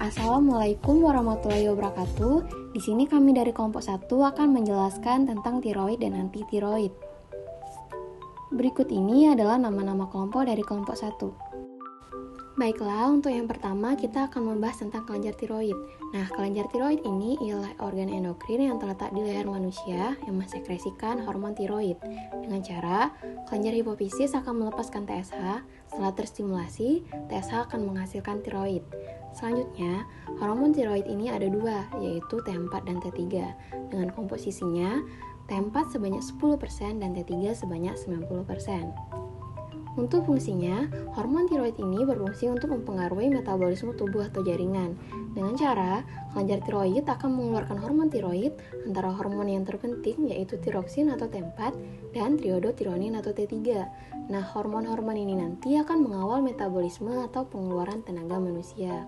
Assalamualaikum warahmatullahi wabarakatuh. Di sini kami dari kelompok 1 akan menjelaskan tentang tiroid dan anti-tiroid. Berikut ini adalah nama-nama kelompok dari kelompok 1. Baiklah, untuk yang pertama kita akan membahas tentang kelenjar tiroid. Nah, kelenjar tiroid ini ialah organ endokrin yang terletak di leher manusia yang mensekresikan hormon tiroid. Dengan cara, kelenjar hipofisis akan melepaskan TSH. Setelah terstimulasi, TSH akan menghasilkan tiroid. Selanjutnya, hormon tiroid ini ada dua, yaitu T4 dan T3. Dengan komposisinya, T4 sebanyak 10% dan T3 sebanyak 90%. Untuk fungsinya, hormon tiroid ini berfungsi untuk mempengaruhi metabolisme tubuh atau jaringan. Dengan cara, kelenjar tiroid akan mengeluarkan hormon tiroid, antara hormon yang terpenting yaitu tiroksin atau T4 dan triodotironin atau T3. Nah, hormon-hormon ini nanti akan mengawal metabolisme atau pengeluaran tenaga manusia.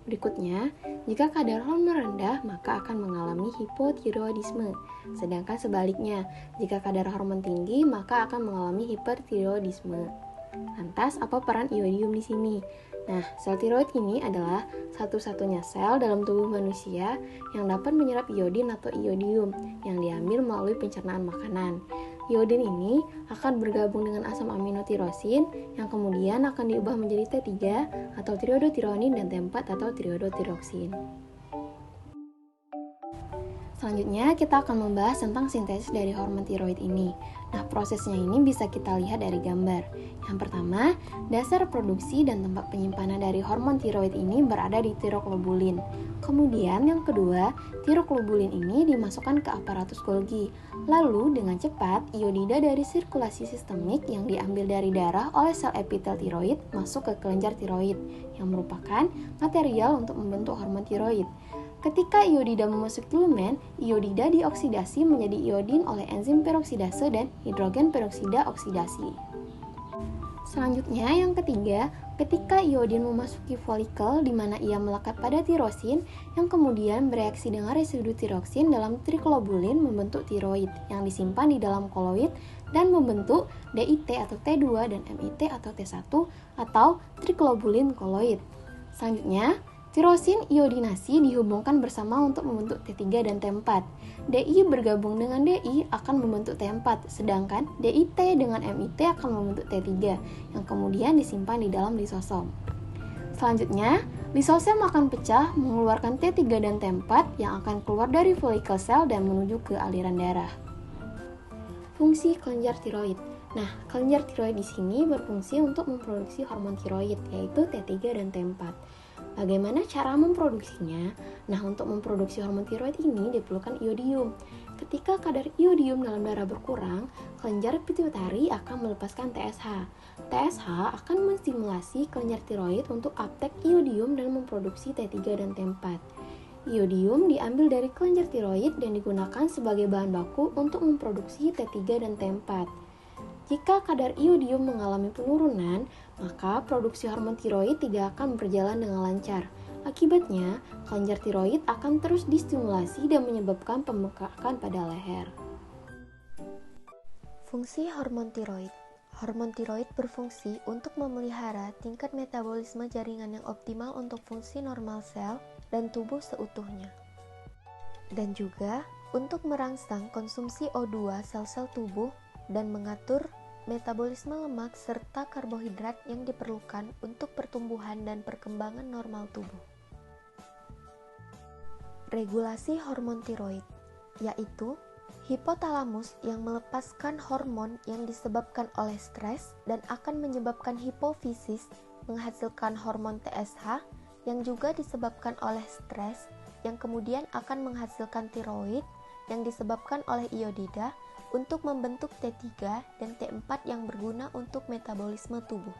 Berikutnya, jika kadar hormon rendah, maka akan mengalami hipotiroidisme. Sedangkan sebaliknya, jika kadar hormon tinggi, maka akan mengalami hipertiroidisme. Lantas, apa peran iodium di sini? Nah, sel tiroid ini adalah satu-satunya sel dalam tubuh manusia yang dapat menyerap iodin atau iodium yang diambil melalui pencernaan makanan. Iodin ini akan bergabung dengan asam amino tirosin yang kemudian akan diubah menjadi T3 atau triodotironin dan T4 atau triodotiroksin. Selanjutnya kita akan membahas tentang sintesis dari hormon tiroid ini. Nah, prosesnya ini bisa kita lihat dari gambar. Yang pertama, dasar produksi dan tempat penyimpanan dari hormon tiroid ini berada di tiroglobulin. Kemudian yang kedua, tiroglobulin ini dimasukkan ke aparatus Golgi. Lalu dengan cepat, iodida dari sirkulasi sistemik yang diambil dari darah oleh sel epitel tiroid masuk ke kelenjar tiroid, yang merupakan material untuk membentuk hormon tiroid. Ketika iodida memasuki lumen, iodida dioksidasi menjadi iodin oleh enzim peroksidase dan hidrogen peroksida oksidasi. Selanjutnya, yang ketiga, ketika iodin memasuki folikel di mana ia melekat pada tirosin yang kemudian bereaksi dengan residu tiroksin dalam triglobulin membentuk tiroid yang disimpan di dalam koloid dan membentuk DIT atau T2 dan MIT atau T1 atau triglobulin koloid. Selanjutnya, tirosin iodinasi dihubungkan bersama untuk membentuk T3 dan T4. DI bergabung dengan DI akan membentuk T4, sedangkan DIT dengan MIT akan membentuk T3, yang kemudian disimpan di dalam lisosom. Selanjutnya, lisosom akan pecah mengeluarkan T3 dan T4 yang akan keluar dari folikel sel dan menuju ke aliran darah. Fungsi kelenjar tiroid. Nah, kelenjar tiroid di sini berfungsi untuk memproduksi hormon tiroid, yaitu T3 dan T4. Bagaimana cara memproduksinya? Nah, untuk memproduksi hormon tiroid ini diperlukan iodium. Ketika kadar iodium dalam darah berkurang, kelenjar pituitari akan melepaskan TSH. TSH akan menstimulasi kelenjar tiroid untuk uptake iodium dan memproduksi T3 dan T4. Iodium diambil dari kelenjar tiroid dan digunakan sebagai bahan baku untuk memproduksi T3 dan T4. Jika kadar iodium mengalami penurunan, maka produksi hormon tiroid tidak akan berjalan dengan lancar. Akibatnya, kelenjar tiroid akan terus distimulasi dan menyebabkan pembengkakan pada leher. Fungsi hormon tiroid. Hormon tiroid berfungsi untuk memelihara tingkat metabolisme jaringan yang optimal untuk fungsi normal sel dan tubuh seutuhnya. Dan juga untuk merangsang konsumsi O2 sel-sel tubuh dan mengatur metabolisme lemak serta karbohidrat yang diperlukan untuk pertumbuhan dan perkembangan normal tubuh. Regulasi hormon tiroid, yaitu hipotalamus yang melepaskan hormon yang disebabkan oleh stres dan akan menyebabkan hipofisis menghasilkan hormon TSH yang juga disebabkan oleh stres yang kemudian akan menghasilkan tiroid yang disebabkan oleh iodida untuk membentuk T3 dan T4 yang berguna untuk metabolisme tubuh.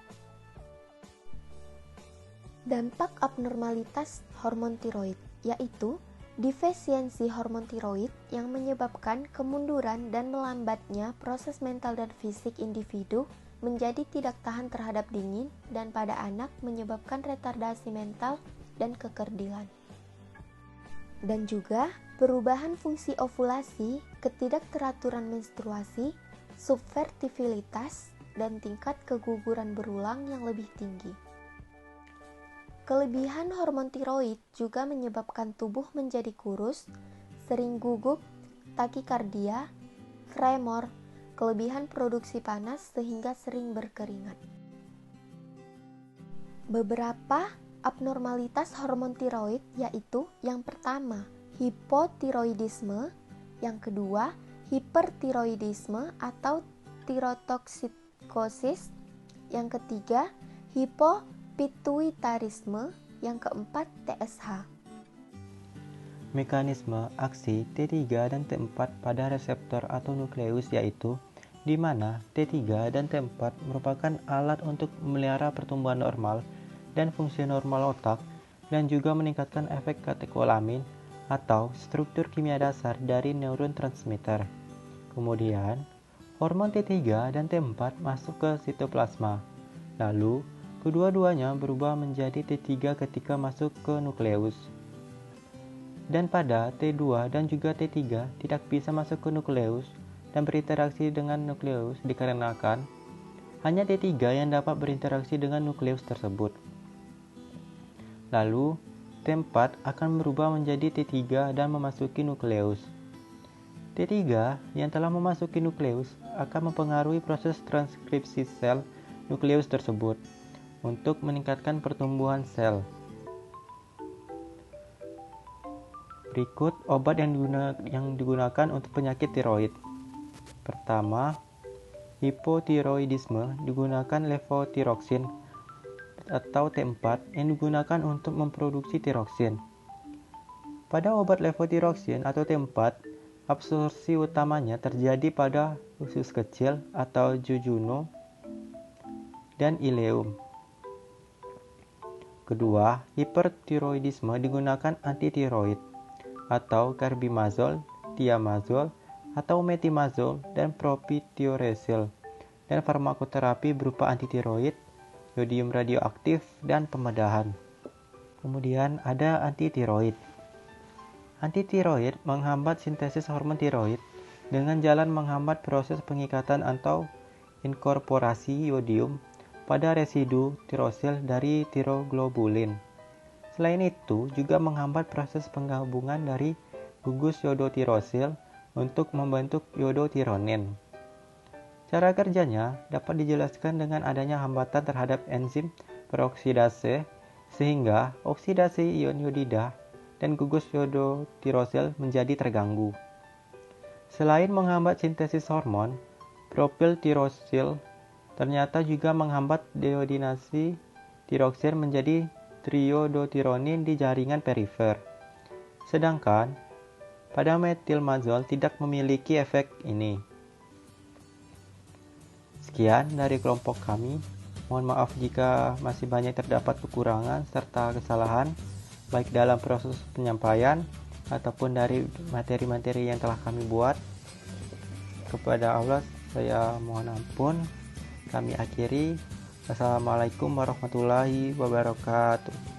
Dampak abnormalitas hormon tiroid, yaitu defisiensi hormon tiroid yang menyebabkan kemunduran dan melambatnya proses mental dan fisik individu menjadi tidak tahan terhadap dingin dan pada anak menyebabkan retardasi mental dan kekerdilan. Dan juga perubahan fungsi ovulasi, ketidakteraturan menstruasi, subvertibilitas, dan tingkat keguguran berulang yang lebih tinggi. Kelebihan hormon tiroid juga menyebabkan tubuh menjadi kurus, sering gugup, takikardia, tremor, kelebihan produksi panas sehingga sering berkeringat. Beberapa abnormalitas hormon tiroid yaitu yang pertama, hipotiroidisme, yang kedua, hipertiroidisme atau tirotoksikosis, yang ketiga, hipopituitarisme, yang keempat, TSH. Mekanisme aksi T3 dan T4 pada reseptor atau nukleus yaitu di mana T3 dan T4 merupakan alat untuk memelihara pertumbuhan normal dan fungsi normal otak dan juga meningkatkan efek katekolamin atau struktur kimia dasar dari neurotransmitter. Kemudian, hormon T3 dan T4 masuk ke sitoplasma. Lalu, kedua-duanya berubah menjadi T3 ketika masuk ke nukleus. Dan pada T2 dan juga T3 tidak bisa masuk ke nukleus dan berinteraksi dengan nukleus dikarenakan hanya T3 yang dapat berinteraksi dengan nukleus tersebut. Lalu, T4 akan berubah menjadi T3 dan memasuki nukleus. T3 yang telah memasuki nukleus akan mempengaruhi proses transkripsi sel nukleus tersebut untuk meningkatkan pertumbuhan sel. Berikut obat yang digunakan untuk penyakit tiroid. Pertama, hipotiroidisme digunakan levotiroksin atau T4 yang digunakan untuk memproduksi tiroksin. Pada obat levotiroksin atau T4, absorpsi utamanya terjadi pada usus kecil atau jejunum dan ileum. Kedua, hipertiroidisme digunakan antitiroid atau carbimazole, thiamazole, atau metimazole dan propionidazole, dan farmakoterapi berupa antitiroid, yodium radioaktif, dan pemedahan. Kemudian ada antitiroid. Antitiroid menghambat sintesis hormon tiroid dengan jalan menghambat proses pengikatan atau inkorporasi yodium pada residu tirosil dari tiroglobulin. Selain itu, juga menghambat proses penggabungan dari gugus yodotirosil untuk membentuk yodotironin. Cara kerjanya dapat dijelaskan dengan adanya hambatan terhadap enzim peroksidase sehingga oksidasi ion yodida dan gugus yodotirosil menjadi terganggu. Selain menghambat sintesis hormon, propiltirosil ternyata juga menghambat deodinasi tiroksin menjadi triodotironin di jaringan perifer. Sedangkan pada metilmazol tidak memiliki efek ini. Sekian dari kelompok kami. Mohon maaf jika masih banyak terdapat kekurangan serta kesalahan baik dalam proses penyampaian ataupun dari materi-materi yang telah kami buat. Kepada Allah saya mohon ampun. Kami akhiri. Assalamualaikum warahmatullahi wabarakatuh.